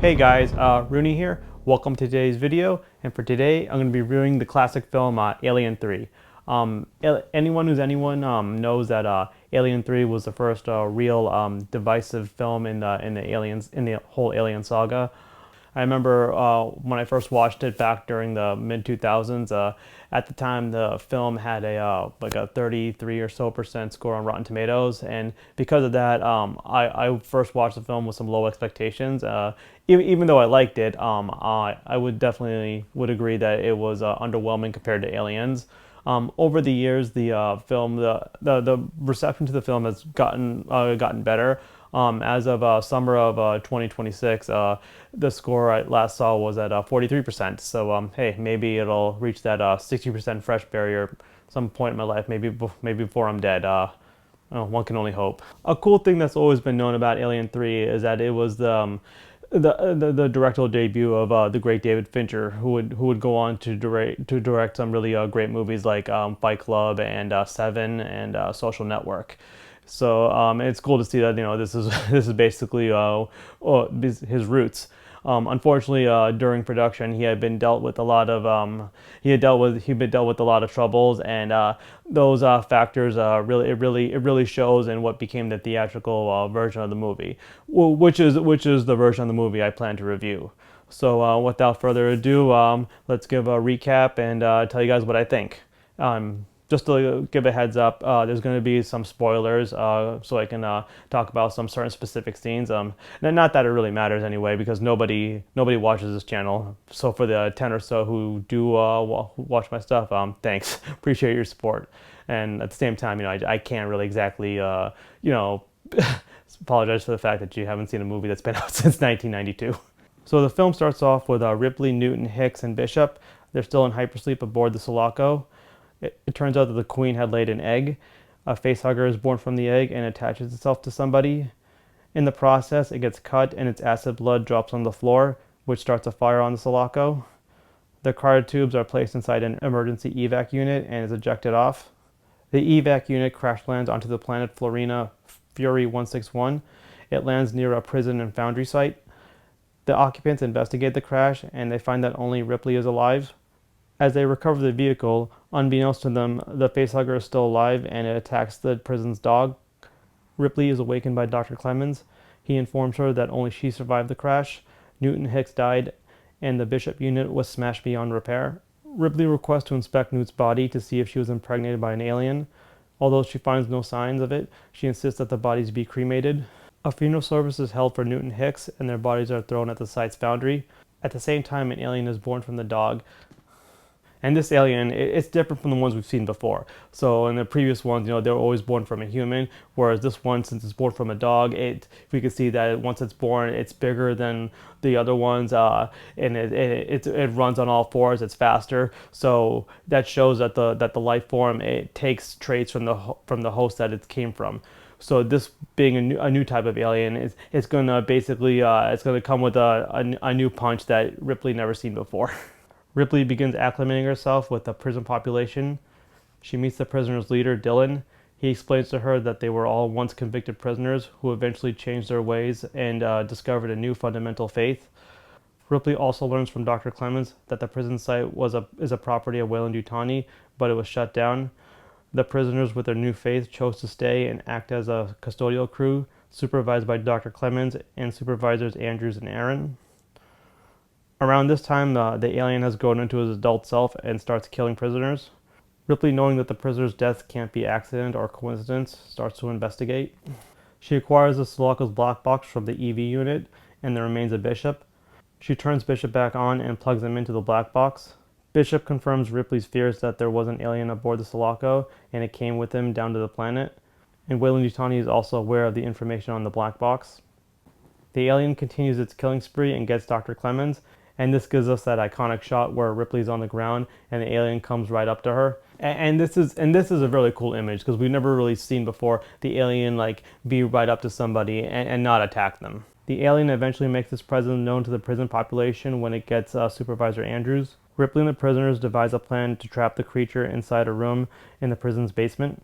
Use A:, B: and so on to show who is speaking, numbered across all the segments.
A: Hey guys, Rooney here. Welcome to today's video, and for today I'm going to be reviewing the classic film Alien 3. Anyone knows that Alien 3 was the first real divisive film in the whole Alien saga. I remember when I first watched it back during the mid 2000s. At the time, the film had a 33 or so percent score on Rotten Tomatoes, and because of that, I first watched the film with some low expectations. Even though I liked it, I would definitely agree that it was underwhelming compared to Aliens. Over the years, the reception to the film has gotten better. As of summer of 2026, the score I last saw was at 43%. So hey, maybe it'll reach that 60% fresh barrier some point in my life. Maybe before I'm dead. One can only hope. A cool thing that's always been known about Alien 3 is that it was the directorial debut of the great David Fincher, who would go on to direct some really great movies like Fight Club and Seven and Social Network. So it's cool to see that this is this is basically his roots. Unfortunately, during production, he had been dealt with a lot of he'd been dealt with a lot of troubles, and those factors really shows in what became the theatrical version of the movie, which is the version of the movie I plan to review. So without further ado, let's give a recap and tell you guys what I think. Just to give a heads up, there's going to be some spoilers, so I can talk about some certain specific scenes. Not that it really matters anyway, because nobody watches this channel. So for the 10 or so who do watch my stuff, thanks, appreciate your support. And at the same time, I can't really exactly, apologize for the fact that you haven't seen a movie that's been out since 1992. So the film starts off with Ripley, Newton, Hicks, and Bishop. They're still in hypersleep aboard the Sulaco. It turns out that the queen had laid an egg. A facehugger is born from the egg and attaches itself to somebody. In the process, it gets cut and its acid blood drops on the floor, which starts a fire on the Sulaco. The carotid tubes are placed inside an emergency evac unit and is ejected off. The evac unit crash lands onto the planet Florina Fury 161. It lands near a prison and foundry site. The occupants investigate the crash and they find that only Ripley is alive. As they recover the vehicle, unbeknownst to them, the facehugger is still alive and it attacks the prison's dog. Ripley is awakened by Dr. Clemens. He informs her that only she survived the crash. Newton Hicks died and the Bishop unit was smashed beyond repair. Ripley requests to inspect Newt's body to see if she was impregnated by an alien. Although she finds no signs of it, she insists that the bodies be cremated. A funeral service is held for Newton Hicks and their bodies are thrown at the site's foundry. At the same time, an alien is born from the dog. And this alien, it's different from the ones we've seen before. So in the previous ones, they were always born from a human, whereas this one, since it's born from a dog, we can see that once it's born, it's bigger than the other ones, and it runs on all fours. It's faster, so that shows that the life form, it takes traits from the host that it came from. So this being a new type of alien, it's gonna basically it's gonna come with a new punch that Ripley never seen before. Ripley begins acclimating herself with the prison population. She meets the prisoners' leader, Dylan. He explains to her that they were all once convicted prisoners who eventually changed their ways and discovered a new fundamental faith. Ripley also learns from Dr. Clemens that the prison site is a property of Weyland-Yutani, but it was shut down. The prisoners with their new faith chose to stay and act as a custodial crew, supervised by Dr. Clemens and supervisors Andrews and Aaron. Around this time, the alien has grown into his adult self and starts killing prisoners. Ripley, knowing that the prisoners' deaths can't be accident or coincidence, starts to investigate. She acquires the Sulaco's black box from the EV unit and the remains of Bishop. She turns Bishop back on and plugs him into the black box. Bishop confirms Ripley's fears that there was an alien aboard the Sulaco and it came with him down to the planet. And Weyland-Yutani is also aware of the information on the black box. The alien continues its killing spree and gets Dr. Clemens. And this gives us that iconic shot where Ripley's on the ground and the alien comes right up to her. And this is a really cool image because we've never really seen before the alien be right up to somebody and not attack them. The alien eventually makes its presence known to the prison population when it gets Supervisor Andrews. Ripley and the prisoners devise a plan to trap the creature inside a room in the prison's basement.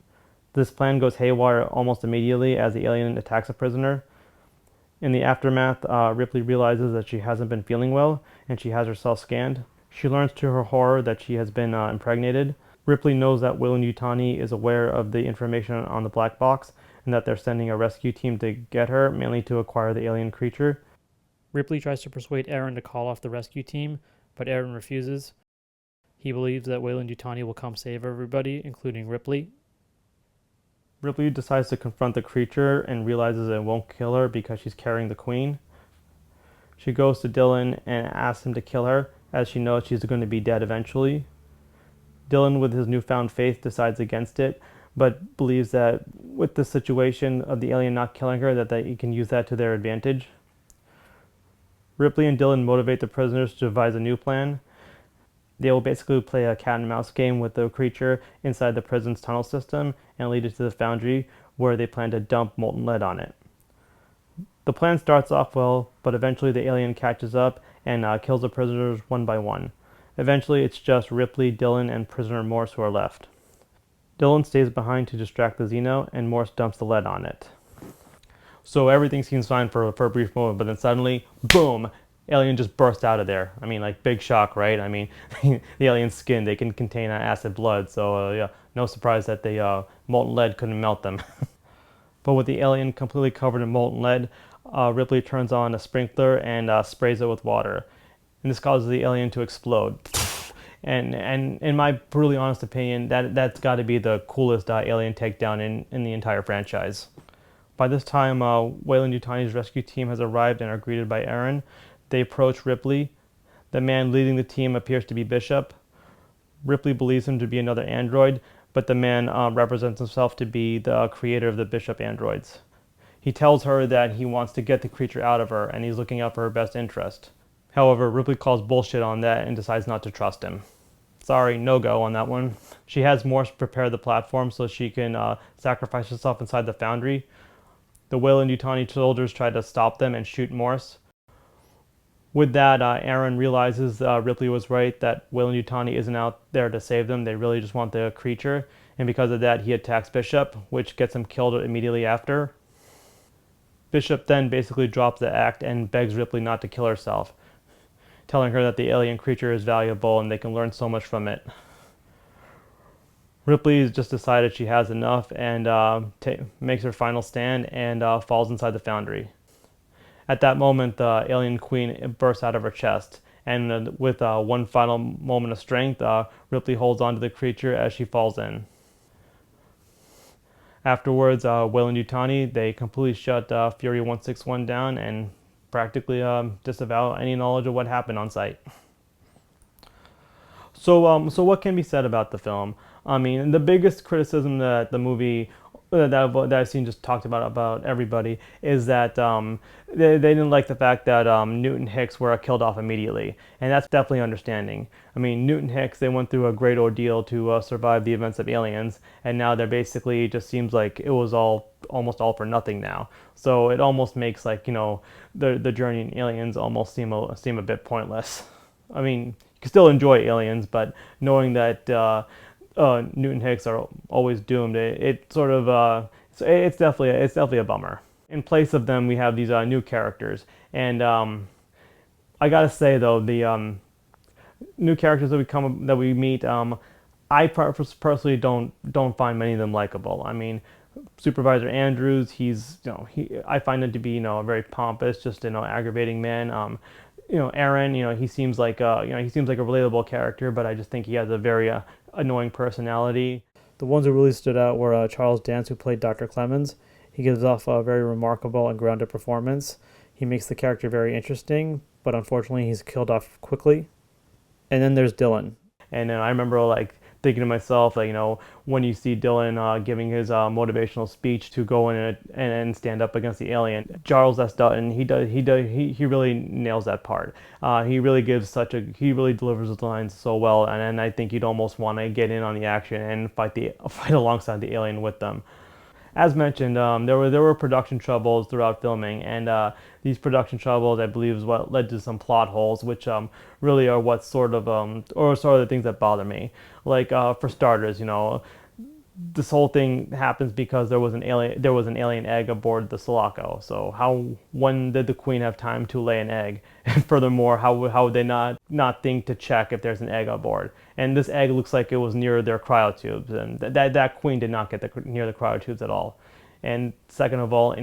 A: This plan goes haywire almost immediately as the alien attacks a prisoner. In the aftermath, Ripley realizes that she hasn't been feeling well, and she has herself scanned. She learns to her horror that she has been impregnated. Ripley knows that Weyland-Yutani is aware of the information on the black box, and that they're sending a rescue team to get her, mainly to acquire the alien creature. Ripley tries to persuade Aaron to call off the rescue team, but Aaron refuses. He believes that Weyland-Yutani will come save everybody, including Ripley. Ripley decides to confront the creature and realizes it won't kill her because she's carrying the queen. She goes to Dylan and asks him to kill her, as she knows she's going to be dead eventually. Dylan, with his newfound faith, decides against it, but believes that with the situation of the alien not killing her, that they can use that to their advantage. Ripley and Dylan motivate the prisoners to devise a new plan. They will basically play a cat and mouse game with the creature inside the prison's tunnel system and lead it to the foundry, where they plan to dump molten lead on it. The plan starts off well, but eventually the alien catches up and kills the prisoners one by one. Eventually it's just Ripley, Dylan, and prisoner Morse who are left. Dylan stays behind to distract the Xeno, and Morse dumps the lead on it. So everything seems fine for a brief moment, but then suddenly, boom, alien just burst out of there. I mean, like, big shock, right? I mean, the alien's skin, they can contain acid blood, so yeah, no surprise that the molten lead couldn't melt them. But with the alien completely covered in molten lead, Ripley turns on a sprinkler and sprays it with water. And this causes the alien to explode. And in my brutally honest opinion, that's got to be the coolest alien takedown in the entire franchise. By this time, Weyland-Yutani's rescue team has arrived and are greeted by Aaron. They approach Ripley. The man leading the team appears to be Bishop. Ripley believes him to be another android, but the man represents himself to be the creator of the Bishop androids. He tells her that he wants to get the creature out of her, and he's looking out for her best interest. However, Ripley calls bullshit on that and decides not to trust him. Sorry, no go on that one. She has Morse prepare the platform so she can sacrifice herself inside the foundry. The Weyland-Yutani soldiers try to stop them and shoot Morse. With that, Aaron realizes Ripley was right, that Weyland-Yutani isn't out there to save them. They really just want the creature. And because of that, he attacks Bishop, which gets him killed immediately after. Bishop then basically drops the act and begs Ripley not to kill herself, telling her that the alien creature is valuable and they can learn so much from it. Ripley has just decided she has enough and makes her final stand and falls inside the foundry. At that moment, the alien queen bursts out of her chest, and with one final moment of strength, Ripley holds onto the creature as she falls in. Afterwards, Weyland-Yutani, they completely shut Fury 161 down and practically disavow any knowledge of what happened on site. So what can be said about the film? I mean, the biggest criticism that the movie that I've seen just talked about everybody is that they didn't like the fact that Newton Hicks were killed off immediately, and that's definitely understanding. I mean, Newton Hicks, they went through a great ordeal to survive the events of Aliens, and now they're basically, it just seems like it was almost all for nothing now. So it almost makes, like, you know, the journey in Aliens almost seem a bit pointless. I mean, you can still enjoy Aliens, but knowing that Newton Hicks are always doomed, it sort of it's definitely a bummer. In place of them, we have these new characters, and I gotta say though, the new characters that we meet, I personally don't find many of them likable. I mean, Supervisor Andrews, I find him to be, a very pompous, just, aggravating man. Aaron, he seems like a relatable character, but I just think he has a very annoying personality. The ones who really stood out were Charles Dance, who played Dr. Clemens. He gives off a very remarkable and grounded performance. He makes the character very interesting, but unfortunately he's killed off quickly. And then there's Dylan. And I remember, like, thinking to myself, like, when you see Dylan giving his motivational speech to go in and stand up against the alien, Charles S. Dutton, he really nails that part. He really delivers his lines so well, and I think you'd almost want to get in on the action and fight alongside the alien with them. As mentioned, there were production troubles throughout filming, and these production troubles, I believe, is what led to some plot holes, which really are the things that bother me. Like, for starters, this whole thing happens because there was an alien egg aboard the Sulaco. So when did the queen have time to lay an egg? And furthermore, how would they not think to check if there's an egg aboard? And this egg looks like it was near their cryotubes, and that queen did not get near the cryotubes at all. And second of all,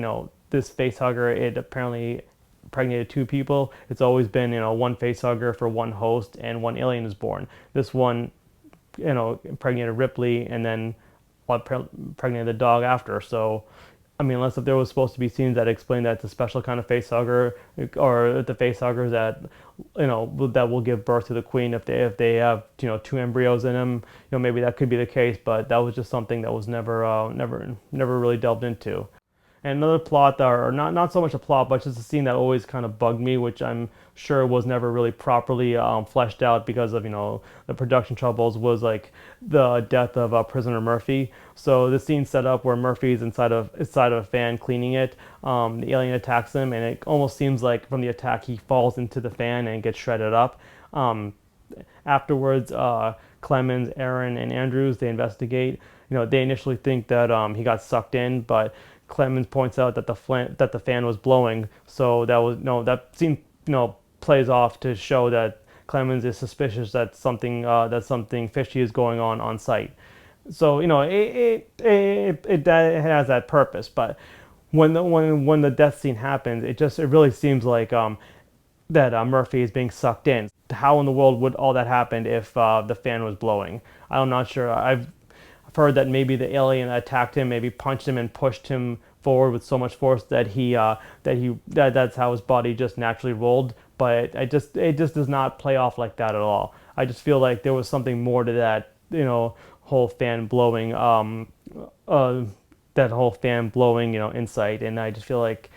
A: this facehugger, it apparently impregnated two people. It's always been, one facehugger for one host, and one alien is born. This one, impregnated Ripley, and then impregnated the dog after. So, I mean, unless if there was supposed to be scenes that explain that it's a special kind of facehugger, or the facehuggers that, that will give birth to the queen if they have, two embryos in them, maybe that could be the case. But that was just something that was never really delved into. And another plot, or not so much a plot, but just a scene that always kind of bugged me, which I'm sure was never really properly fleshed out because of the production troubles, was like the death of prisoner Murphy. So the scene set up where Murphy's inside of a fan cleaning it. The alien attacks him, and it almost seems like from the attack he falls into the fan and gets shredded up. Afterwards, Clemens, Aaron, and Andrews, they investigate. They initially think that he got sucked in, but Clemens points out that the fan was blowing, so that scene plays off to show that Clemens is suspicious that something fishy is going on site. So it has that purpose, but when the death scene happens, it really seems like that Murphy is being sucked in. How in the world would all that happen if the fan was blowing? I'm not sure. I've heard that maybe the alien attacked him, maybe punched him and pushed him forward with so much force that that's how his body just naturally rolled. But it just does not play off like that at all. I just feel like there was something more to that, whole fan blowing, insight, and I just feel like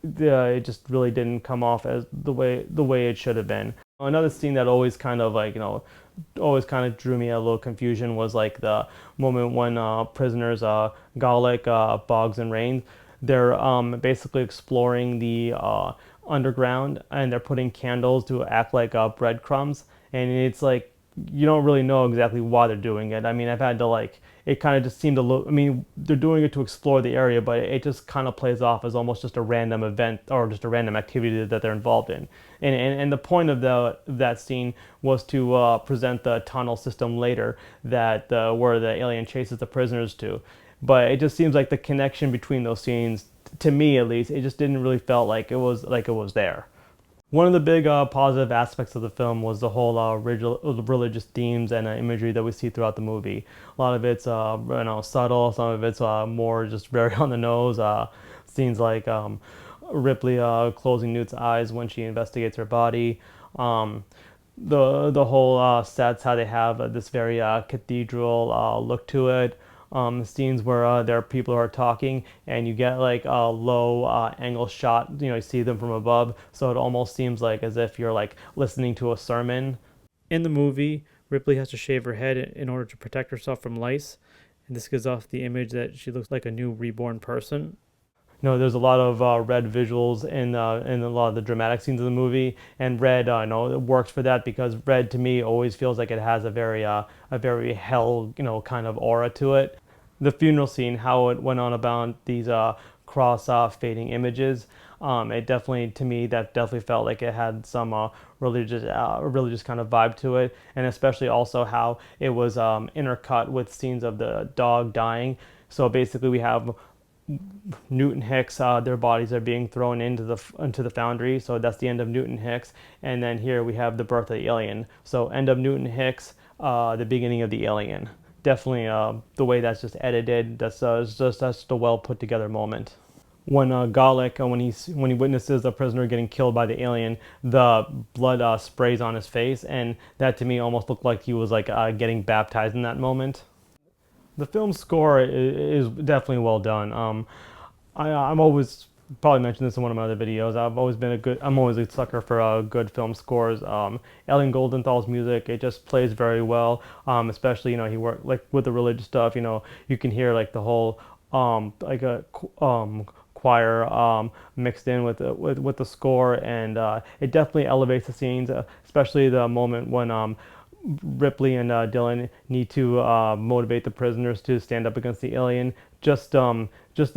A: it just really didn't come off as the way it should have been. Another scene that always kind of drew me a little confusion was like the moment when prisoners Gallic, Boggs, and Rains, they're basically exploring the underground, and they're putting candles to act like breadcrumbs, and it's like you don't really know exactly why they're doing it. I mean, I've had to it kind of just seemed to look, I mean, they're doing it to explore the area, but it just kind of plays off as almost just a random event or just a random activity that they're involved in. And the point of that scene was to present the tunnel system later that where the alien chases the prisoners to. But it just seems like the connection between those scenes, to me at least, it just didn't really felt like it was there. One of the big positive aspects of the film was the whole religious themes and imagery that we see throughout the movie. A lot of it's subtle, some of it's more just very on the nose. Scenes like Ripley closing Newt's eyes when she investigates her body. The whole sets, how they have this very cathedral look to it. Scenes where there are people who are talking and you get like a low angle shot, you see them from above, so it almost seems like as if you're like listening to a sermon. In the movie, Ripley has to shave her head in order to protect herself from lice, and this gives off the image that she looks like a new reborn person. There's a lot of red visuals in a lot of the dramatic scenes of the movie, and red, it works for that because red to me always feels like it has a very hell, kind of aura to it. The funeral scene, how it went on about these cross fading images, it definitely, to me, that definitely felt like it had some religious kind of vibe to it, and especially also how it was intercut with scenes of the dog dying. So basically, we have Newt and Hicks, their bodies are being thrown into the foundry, so that's the end of Newt and Hicks, and then here we have the birth of the alien. So end of Newt and Hicks, the beginning of the alien. Definitely the way that's just edited, that's just a well put together moment. When Gallic, when he witnesses a prisoner getting killed by the alien, the blood sprays on his face, and that to me almost looked like he was like getting baptized in that moment. The film's score is definitely well done. I'm always probably mentioned this in one of my other videos. I'm always a sucker for good film scores. Elliot Goldenthal's music, it just plays very well. Especially he worked like with the religious stuff. You can hear like the whole choir mixed in with the score, and it definitely elevates the scenes. Especially the moment when Ripley and Dylan need to motivate the prisoners to stand up against the alien. Just the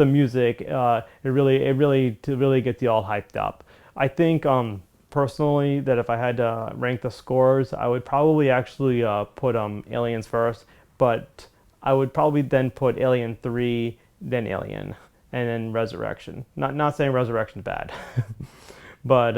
A: music, it really gets you all hyped up. I think personally that if I had to rank the scores, I would probably actually put Aliens first, but I would probably then put Alien 3, then Alien, and then Resurrection. Not saying Resurrection's bad, but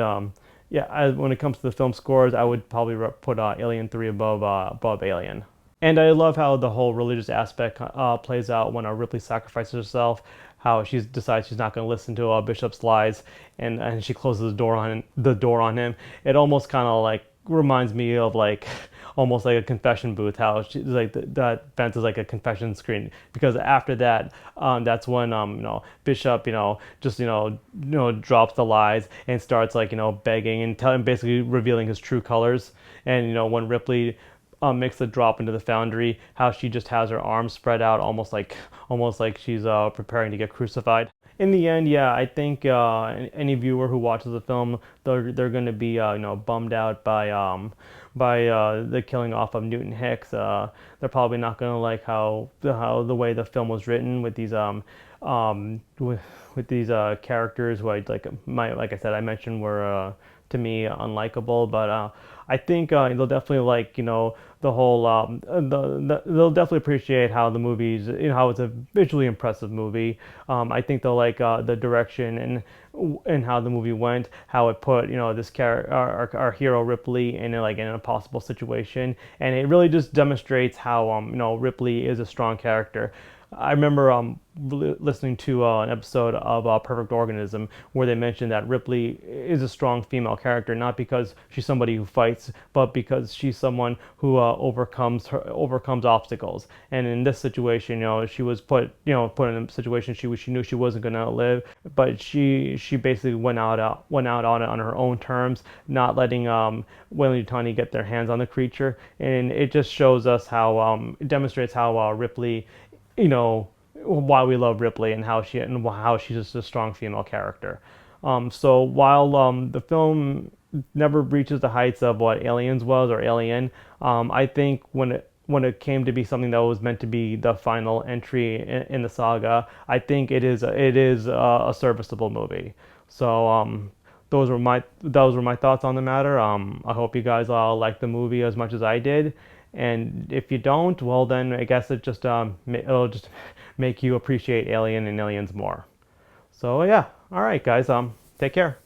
A: yeah, when it comes to the film scores, I would probably put Alien 3 above Alien. And I love how the whole religious aspect plays out when Ripley sacrifices herself. How she decides she's not going to listen to Bishop's lies, and she closes the door on him. It almost kind of like reminds me of like almost like a confession booth. How she like that vent is like a confession screen, because after that, that's when Bishop just drops the lies and starts like begging and basically revealing his true colors. And when Ripley makes the drop into the foundry, how she just has her arms spread out, almost like she's preparing to get crucified. In the end, yeah, I think any viewer who watches the film, they're going to be bummed out by the killing off of Newton Hicks. They're probably not going to like how the way the film was written with these with these characters who like I said, I mentioned were to me unlikable. But I think they'll definitely like the whole they'll definitely appreciate how the movie's how it's a visually impressive movie. I think they'll like the direction and how the movie went, how it put this character, our hero Ripley, in in an impossible situation, and it really just demonstrates how Ripley is a strong character. I remember listening to an episode of Perfect Organism where they mentioned that Ripley is a strong female character, not because she's somebody who fights, but because she's someone who overcomes obstacles. And in this situation, she was put in a situation she knew she wasn't going to live, but she basically went out on it on her own terms, not letting Weyland-Yutani get their hands on the creature. And it just shows us how it demonstrates how Ripley, why we love Ripley and how she's just a strong female character. So while the film never reaches the heights of what Aliens was or Alien, I think when it came to be something that was meant to be the final entry in the saga, I think it is a serviceable movie. So those were my thoughts on the matter. I hope you guys all like the movie as much as I did. And if you don't, well then I guess it'll just make you appreciate Alien and Aliens more. So yeah, all right guys, take care.